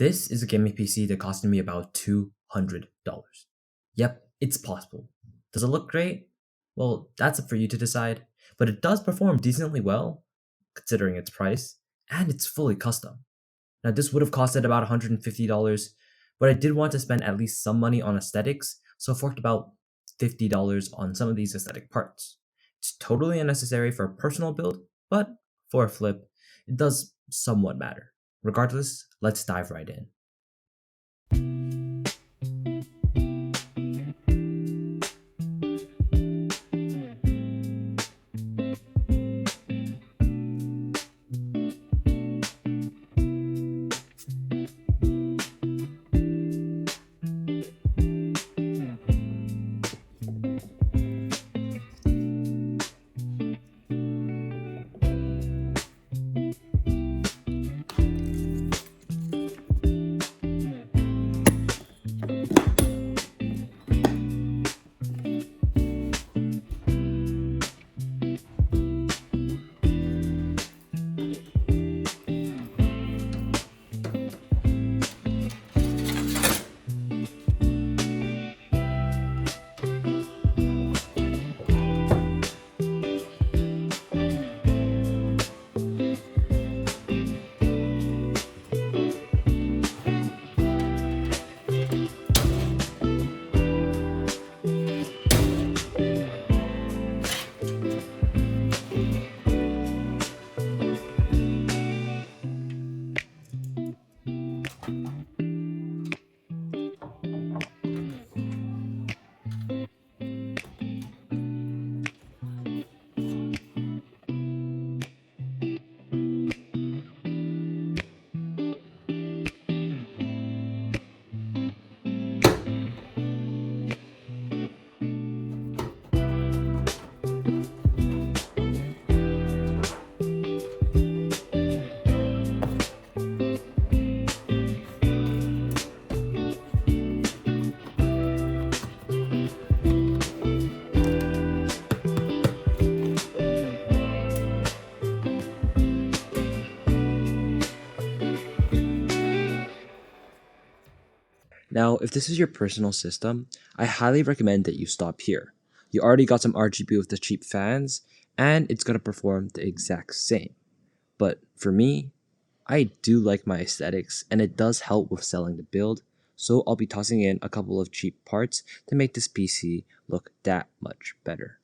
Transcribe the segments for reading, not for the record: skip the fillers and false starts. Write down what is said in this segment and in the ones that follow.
This is a gaming PC that costed me about $200. Yep, it's possible. Does it look great? Well, that's up for you to decide, but it does perform decently well, considering its price, and it's fully custom. Now, this would have costed about $150, but I did want to spend at least some money on aesthetics, so I forked about $50 on some of these aesthetic parts. It's totally unnecessary for a personal build, but for a flip, it does somewhat matter. Regardless, let's dive right in. Now, if this is your personal system, I highly recommend that you stop here. You already got some RGB with the cheap fans, and it's going to perform the exact same. But for me, I do like my aesthetics, and it does help with selling the build, so I'll be tossing in a couple of cheap parts to make this PC look that much better.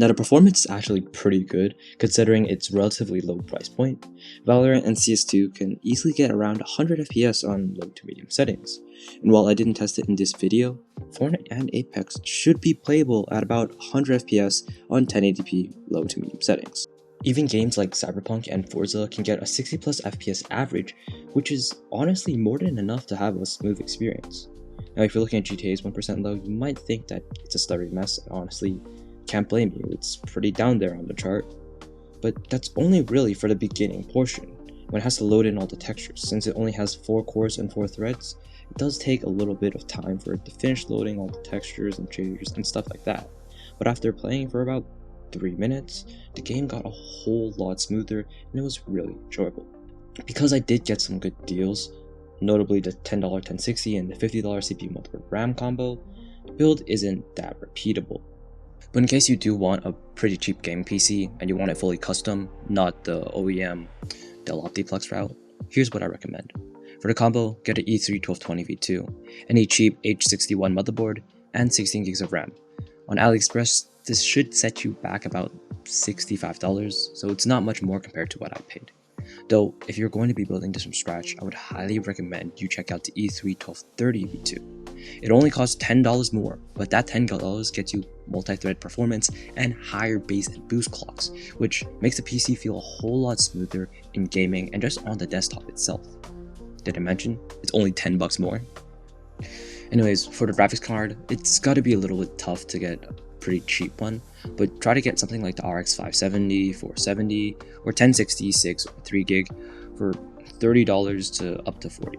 Now the performance is actually pretty good considering its relatively low price point. Valorant and CS2 can easily get around 100 FPS on low to medium settings, and while I didn't test it in this video, Fortnite and Apex should be playable at about 100 FPS on 1080p low to medium settings. Even games like Cyberpunk and Forza can get a 60 plus FPS average, which is honestly more than enough to have a smooth experience. Now if you're looking at GTA's 1% low, you might think that it's a stuttery mess, and honestly, can't blame you, it's pretty down there on the chart. But that's only really for the beginning portion, when it has to load in all the textures. Since it only has 4 cores and 4 threads, it does take a little bit of time for it to finish loading all the textures and shaders and stuff like that. But after playing for about 3 minutes, the game got a whole lot smoother and it was really enjoyable. Because I did get some good deals, notably the $10 1060 and the $50 CPU motherboard RAM combo, the build isn't that repeatable. But in case you do want a pretty cheap gaming PC and you want it fully custom, not the OEM Dell Optiplex route, here's what I recommend. For the combo, get an E3 1220 V2, any cheap H61 motherboard, and 16 gigs of RAM. On AliExpress, this should set you back about $65, so it's not much more compared to what I paid. Though, if you're going to be building this from scratch, I would highly recommend you check out the E3 1230 V2. It only costs $10 more, but that $10 gets you multi-thread performance and higher base and boost clocks, which makes the PC feel a whole lot smoother in gaming and just on the desktop itself. Did I mention it's only $10 more? Anyways, for the graphics card, it's gotta be a little bit tough to get a pretty cheap one, but try to get something like the RX 570, 470, or 1060 6 or 3GB for $30 to up to $40.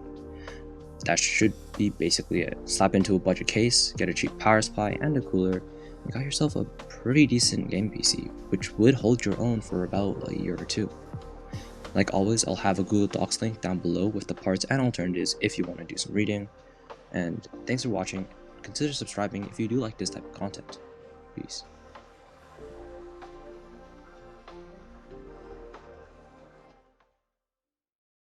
That should be basically it. Slap into a budget case, get a cheap power supply and a cooler, and got yourself a pretty decent game PC, which would hold your own for about a year or two. Like always, I'll have a Google Docs link down below with the parts and alternatives if you want to do some reading. And thanks for watching. Consider subscribing if you do like this type of content. Peace.